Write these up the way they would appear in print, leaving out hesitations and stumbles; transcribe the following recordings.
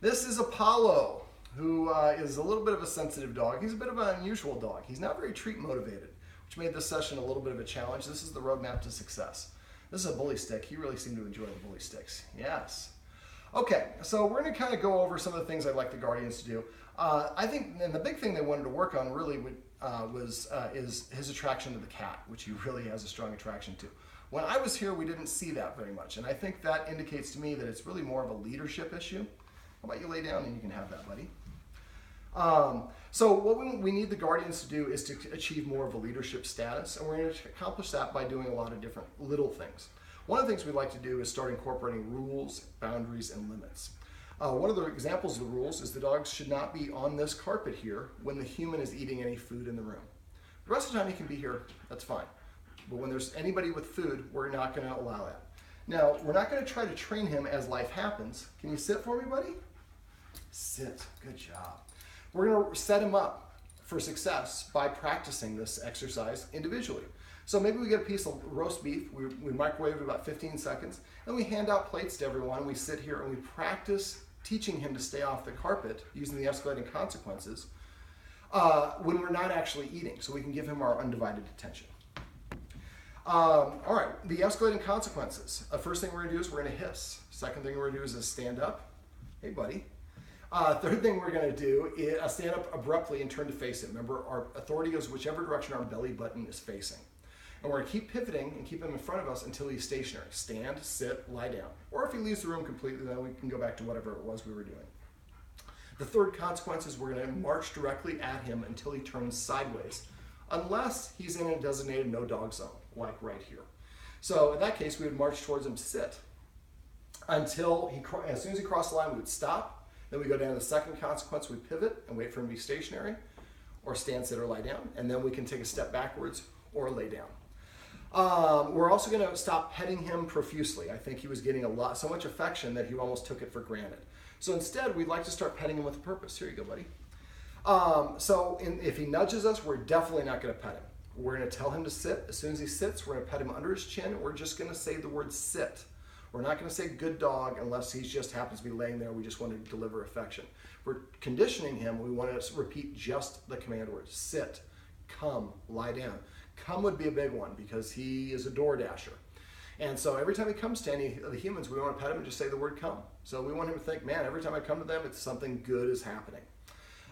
This is Apollo, who is a little bit of a sensitive dog. He's a bit of an unusual dog. He's not very treat motivated, which made this session a little bit of a challenge. This is the roadmap to success. This is a bully stick. He really seemed to enjoy the bully sticks. Yes. Okay, so we're going to kind of go over some of the things I'd like the guardians to do. I think, and the big thing they wanted to work on really is his attraction to the cat, which he really has a strong attraction to. When I was here, we didn't see that very much, and I think that indicates to me that it's really more of a leadership issue. How about you lay down and you can have that, buddy? So what we need the guardians to do is to achieve more of a leadership status, and we're going to accomplish that by doing a lot of different little things. One of the things we like to do is start incorporating rules, boundaries, and limits. One of the examples of the rules is the dogs should not be on this carpet here when the human is eating any food in the room. The rest of the time he can be here, that's fine. But when there's anybody with food, we're not going to allow that. Now, we're not going to try to train him as life happens. Can you sit for me, buddy? Sit. Good job. We're going to set him up for success by practicing this exercise individually. So maybe we get a piece of roast beef, we microwave it about 15 seconds, and we hand out plates to everyone. We sit here and we practice teaching him to stay off the carpet using the escalating consequences when we're not actually eating, so we can give him our undivided attention. All right, the escalating consequences. First thing we're going to do is we're going to hiss. Second thing we're going to do is stand up. Hey, buddy. Third thing we're going to do is stand up abruptly and turn to face it. Remember, our authority goes whichever direction our belly button is facing. And we're going to keep pivoting and keep him in front of us until he's stationary. Stand, sit, lie down. Or if he leaves the room completely, then we can go back to whatever it was we were doing. The third consequence is we're going to march directly at him until he turns sideways, unless he's in a designated no dog zone, like right here. So in that case, we would march towards him, sit, until as soon as he crossed the line, we would stop. Then we go down to the second consequence, we pivot and wait for him to be stationary, or stand, sit, or lie down. And then we can take a step backwards or lay down. We're also going to stop petting him profusely. I think he was getting so much affection that he almost took it for granted. So instead, we'd like to start petting him with a purpose. Here you go, buddy. If he nudges us, we're definitely not going to pet him. We're going to tell him to sit. As soon as he sits, we're going to pet him under his chin. We're just going to say the word sit. We're not going to say good dog unless he just happens to be laying there. We just want to deliver affection. We're conditioning him. We want to repeat just the command word. Sit, come, lie down. Come would be a big one because he is a door dasher. And so every time he comes to any of the humans, we want to pet him and just say the word come. So we want him to think, man, every time I come to them, it's something good is happening.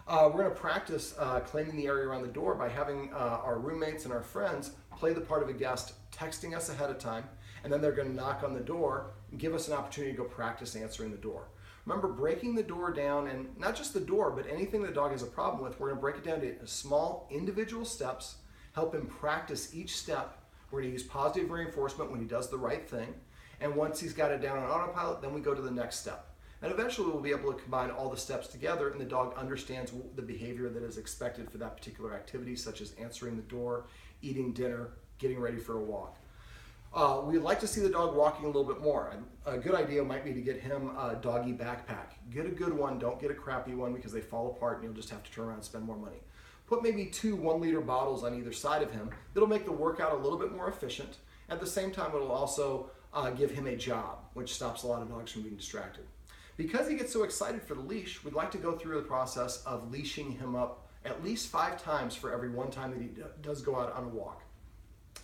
We're going to practice cleaning the area around the door by having our roommates and our friends play the part of a guest, texting us ahead of time, and then they're going to knock on the door and give us an opportunity to go practice answering the door. Remember, breaking the door down, and not just the door, but anything the dog has a problem with, we're going to break it down to small individual steps, help him practice each step. We're going to use positive reinforcement when he does the right thing. And once he's got it down on autopilot, then we go to the next step. And eventually we'll be able to combine all the steps together and the dog understands the behavior that is expected for that particular activity, such as answering the door, eating dinner, getting ready for a walk. We'd like to see the dog walking a little bit more. A good idea might be to get him a doggy backpack. Get a good one, don't get a crappy one because they fall apart and you'll just have to turn around and spend more money. Put maybe 2 1-liter bottles on either side of him. It'll make the workout a little bit more efficient. At the same time, it'll also give him a job, which stops a lot of dogs from being distracted. Because he gets so excited for the leash, we'd like to go through the process of leashing him up at least 5 times for every one time that he does go out on a walk.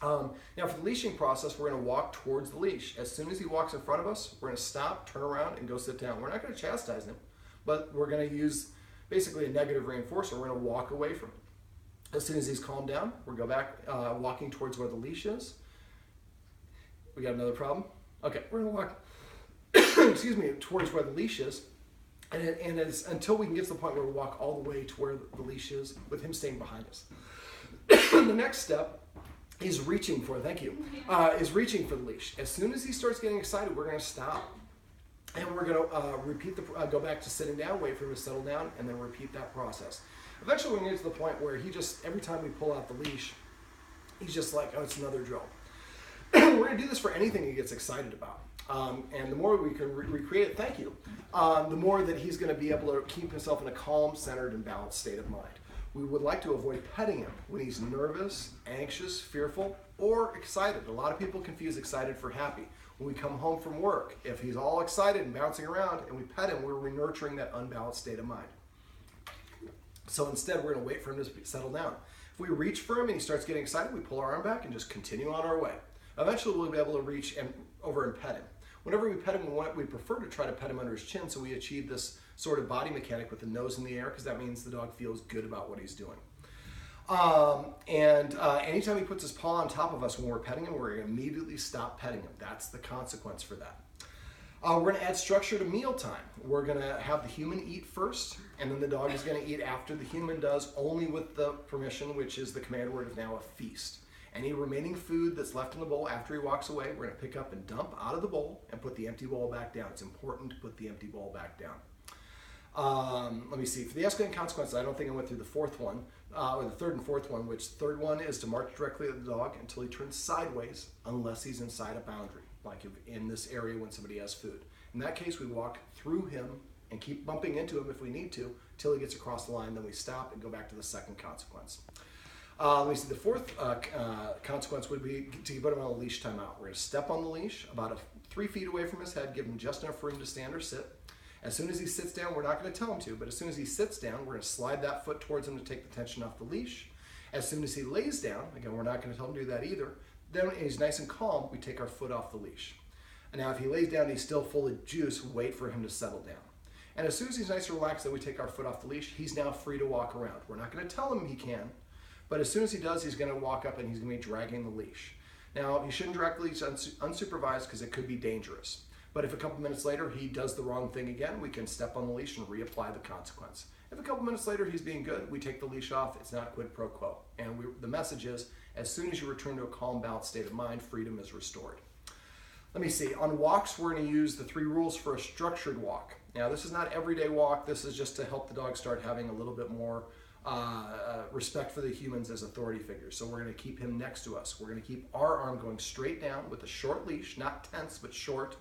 Now for the leashing process, we're going to walk towards the leash. As soon as he walks in front of us, we're going to stop, turn around, and go sit down. We're not going to chastise him, but we're going to use basically a negative reinforcer. We're going to walk away from him. As soon as he's calmed down, we'll go back walking towards where the leash is. We got another problem? Okay, we're going to walk excuse me, towards where the leash is. And it's until we can get to the point where we walk all the way to where the leash is with him staying behind us. The next step is reaching for, is reaching for the leash. As soon as he starts getting excited, we're going to stop. And we're going to go back to sitting down, wait for him to settle down, and then repeat that process. Eventually, we're going to get to the point where every time we pull out the leash, he's just like, oh, it's another drill. We're going to do this for anything he gets excited about. And the more we can recreate it, the more that he's going to be able to keep himself in a calm, centered, and balanced state of mind. We would like to avoid petting him when he's nervous, anxious, fearful, or excited. A lot of people confuse excited for happy. When we come home from work, if he's all excited and bouncing around and we pet him, we're nurturing that unbalanced state of mind. So instead, we're going to wait for him to settle down. If we reach for him and he starts getting excited, we pull our arm back and just continue on our way. Eventually, we'll be able to reach over and pet him. Whenever we pet him, we prefer to try to pet him under his chin, so we achieve this sort of body mechanic with the nose in the air, because that means the dog feels good about what he's doing. Anytime he puts his paw on top of us when we're petting him, we're going to immediately stop petting him. That's the consequence for that. We're going to add structure to mealtime. We're going to have the human eat first, and then the dog is going to eat after the human does, only with the permission, which is the command word of now a feast. Any remaining food that's left in the bowl after he walks away, we're going to pick up and dump out of the bowl and put the empty bowl back down. It's important to put the empty bowl back down. Let me see. For the escalating consequences, I don't think I went through the fourth one, or the third and fourth one, which the third one is to march directly at the dog until he turns sideways, unless he's inside a boundary, like in this area when somebody has food. In that case, we walk through him and keep bumping into him if we need to, till he gets across the line, then we stop and go back to the second consequence. Let me see, the fourth consequence would be to put him on a leash timeout. We're going to step on the leash about 3 feet away from his head, give him just enough room to stand or sit. As soon as he sits down, we're not going to tell him to, but as soon as he sits down, we're going to slide that foot towards him to take the tension off the leash. As soon as he lays down, again, we're not going to tell him to do that either, then he's nice and calm, we take our foot off the leash. And now if he lays down and he's still full of juice, wait for him to settle down. And as soon as he's nice and relaxed, then we take our foot off the leash, he's now free to walk around. We're not going to tell him he can, but as soon as he does, he's going to walk up and he's going to be dragging the leash. Now, he shouldn't drag the leash unsupervised because it could be dangerous. But if a couple minutes later he does the wrong thing again, we can step on the leash and reapply the consequence. If a couple minutes later he's being good, we take the leash off. It's not quid pro quo. And the message is, as soon as you return to a calm, balanced state of mind, freedom is restored. Let me see. On walks, we're going to use the 3 rules for a structured walk. Now, this is not everyday walk. This is just to help the dog start having a little bit more respect for the humans as authority figures. So we're going to keep him next to us. We're going to keep our arm going straight down with a short leash, not tense, but short.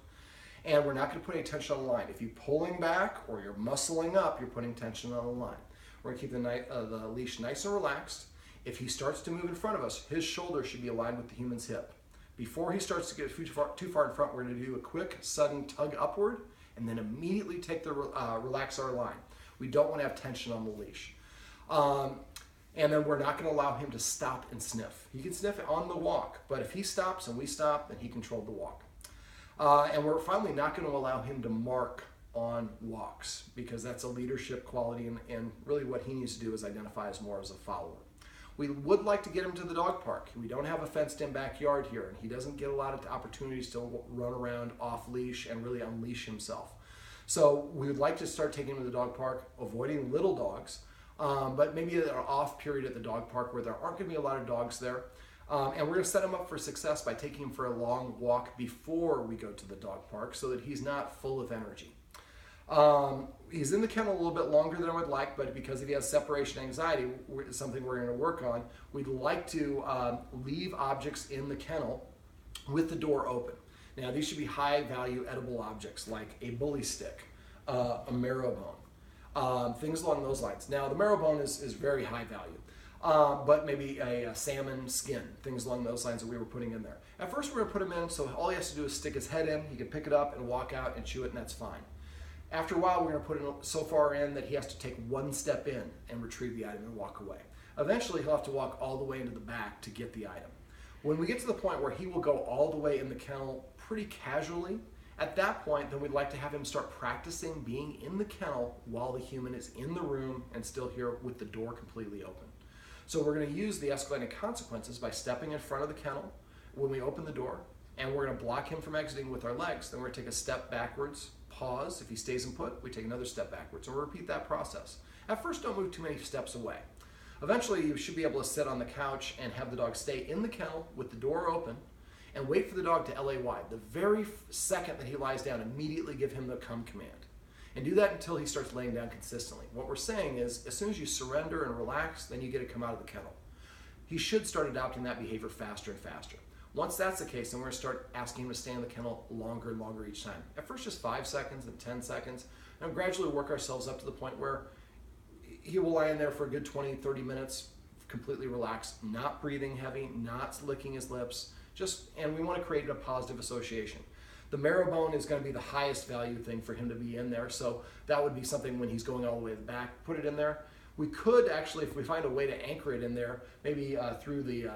And we're not going to put any tension on the line. If you're pulling back or you're muscling up, you're putting tension on the line. We're going to keep the leash nice and relaxed. If he starts to move in front of us, his shoulder should be aligned with the human's hip. Before he starts to get too far in front, we're going to do a quick, sudden tug upward and then immediately relax our line. We don't want to have tension on the leash. And then we're not going to allow him to stop and sniff. He can sniff on the walk, but if he stops and we stop, then he controlled the walk. And we're finally not going to allow him to mark on walks, because that's a leadership quality, and really what he needs to do is identify as more as a follower. We would like to get him to the dog park. We don't have a fenced-in backyard here, and he doesn't get a lot of opportunities to run around off leash and really unleash himself. So we would like to start taking him to the dog park, avoiding little dogs, but maybe an off period at the dog park where there aren't going to be a lot of dogs there. And we're going to set him up for success by taking him for a long walk before we go to the dog park so that he's not full of energy. He's in the kennel a little bit longer than I would like, but because he has separation anxiety, it's something we're going to work on. We'd like to leave objects in the kennel with the door open. Now, these should be high-value edible objects like a bully stick, a marrow bone, things along those lines. Now, the marrow bone is very high value. But maybe a salmon skin, things along those lines that we were putting in there. At first we're going to put him in, so all he has to do is stick his head in, he can pick it up and walk out and chew it, and that's fine. After a while, we're going to put him so far in that he has to take one step in and retrieve the item and walk away. Eventually, he'll have to walk all the way into the back to get the item. When we get to the point where he will go all the way in the kennel pretty casually, at that point, then we'd like to have him start practicing being in the kennel while the human is in the room and still here with the door completely open. So we're going to use the escalating consequences by stepping in front of the kennel when we open the door, and we're going to block him from exiting with our legs. Then we're going to take a step backwards, pause. If he stays in put, we take another step backwards, and we'll repeat that process. At first, don't move too many steps away. Eventually, you should be able to sit on the couch and have the dog stay in the kennel with the door open and wait for the dog to LAY. The very second that he lies down, immediately give him the come command. And do that until he starts laying down consistently. What we're saying is, as soon as you surrender and relax, then you get to come out of the kennel. He should start adopting that behavior faster and faster. Once that's the case, then we're going to start asking him to stay in the kennel longer and longer each time. At first, just 5 seconds and 10 seconds, and and work ourselves up to the point where he will lie in there for a good 20, 30 minutes, completely relaxed, not breathing heavy, not licking his lips, and we want to create a positive association. The marrow bone is going to be the highest value thing for him to be in there. So that would be something when he's going all the way to the back, put it in there. We could actually, if we find a way to anchor it in there, maybe through the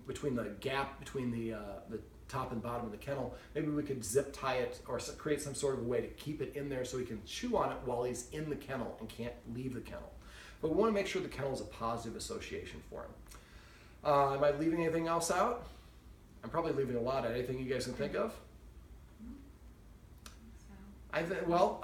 between the gap between the top and bottom of the kennel, maybe we could zip tie it or create some sort of a way to keep it in there so he can chew on it while he's in the kennel and can't leave the kennel. But we want to make sure the kennel is a positive association for him. Am I leaving anything else out? I'm probably leaving a lot out. Anything you guys can think of? I think, well,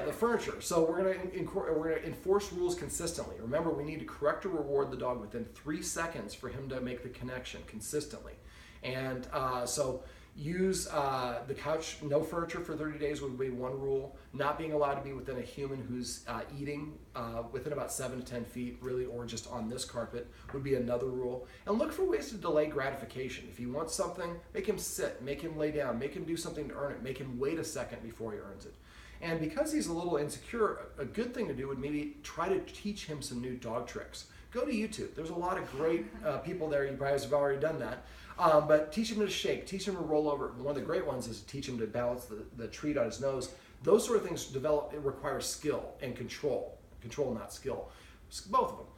the furniture. So we're going to enforce rules consistently. Remember, we need to correct or reward the dog within 3 seconds for him to make the connection consistently. And so use the couch, no furniture for 30 days would be one rule. Not being allowed to be within a human who's eating within about 7 to 10 feet, really, or just on this carpet would be another rule. And look for ways to delay gratification. If he wants something, make him sit, make him lay down, make him do something to earn it, make him wait a second before he earns it. And because he's a little insecure, a good thing to do would maybe try to teach him some new dog tricks. Go to YouTube. There's a lot of great people there. You probably have already done that. But teach him to shake, teach him to roll over. One of the great ones is to teach him to balance the treat on his nose. Those sort of things require skill and control. Control, not skill. Both of them.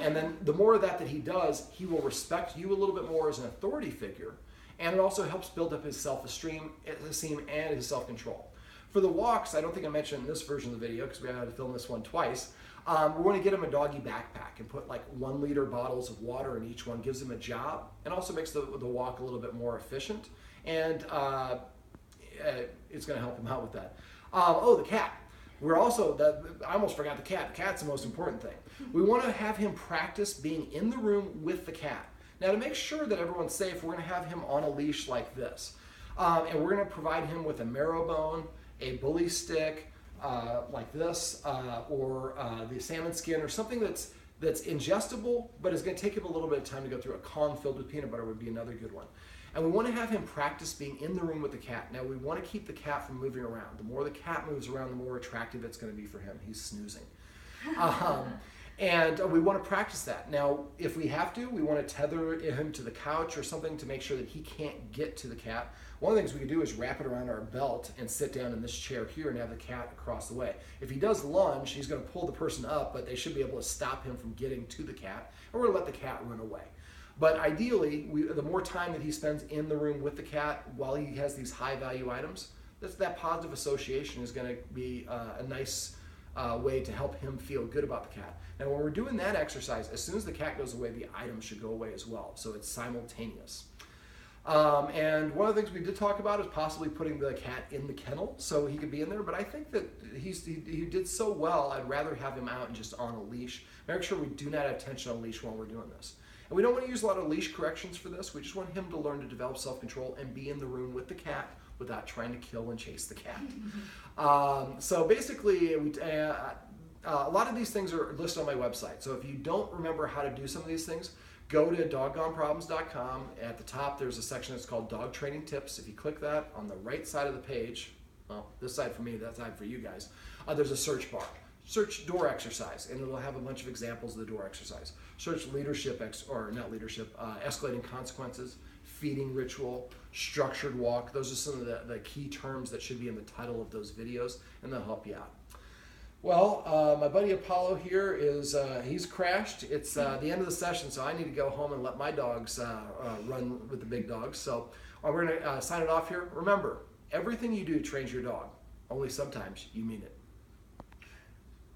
And then the more of that he does, he will respect you a little bit more as an authority figure. And it also helps build up his self-esteem and his self-control. For the walks, I don't think I mentioned in this version of the video because we had to film this one twice. We want to get him a doggy backpack and put like 1 liter bottles of water in each one, gives him a job, and also makes the walk a little bit more efficient. And it's going to help him out with that. The cat. We're also, I almost forgot the cat. The cat's the most important thing. We want to have him practice being in the room with the cat. Now, to make sure that everyone's safe, we're going to have him on a leash like this. And we're going to provide him with a marrow bone, a bully stick, like this, or the salmon skin, or something that's ingestible, but it's going to take him a little bit of time to go through. A Kong filled with peanut butter would be another good one. And we want to have him practice being in the room with the cat. Now, we want to keep the cat from moving around. The more the cat moves around, the more attractive it's going to be for him. He's snoozing. And we want to practice that. Now, if we have to, we want to tether him to the couch or something to make sure that he can't get to the cat. One of the things we can do is wrap it around our belt and sit down in this chair here and have the cat across the way. If he does lunge, he's going to pull the person up, but they should be able to stop him from getting to the cat, and we're going to let the cat run away. But ideally, the more time that he spends in the room with the cat while he has these high-value items, that positive association is going to be a nice way to help him feel good about the cat. And when we're doing that exercise, as soon as the cat goes away, the items should go away as well. So it's simultaneous. And one of the things we did talk about is possibly putting the cat in the kennel so he could be in there. But I think that he did so well, I'd rather have him out and just on a leash. Make sure we do not have tension on a leash while we're doing this. And we don't want to use a lot of leash corrections for this. We just want him to learn to develop self-control and be in the room with the cat without trying to kill and chase the cat. So basically, a lot of these things are listed on my website. So if you don't remember how to do some of these things, go to doggoneproblems.com. At the top, there's a section that's called Dog Training Tips. If you click that on the right side of the page, well, this side for me, that side for you guys, there's a search bar. Search door exercise, and it'll have a bunch of examples of the door exercise. Search escalating consequences, feeding ritual, structured walk. Those are some of the key terms that should be in the title of those videos, and they'll help you out. Well, my buddy Apollo here he's crashed. It's the end of the session, so I need to go home and let my dogs run with the big dogs. So we're going to sign it off here. Remember, everything you do trains your dog. Only sometimes you mean it.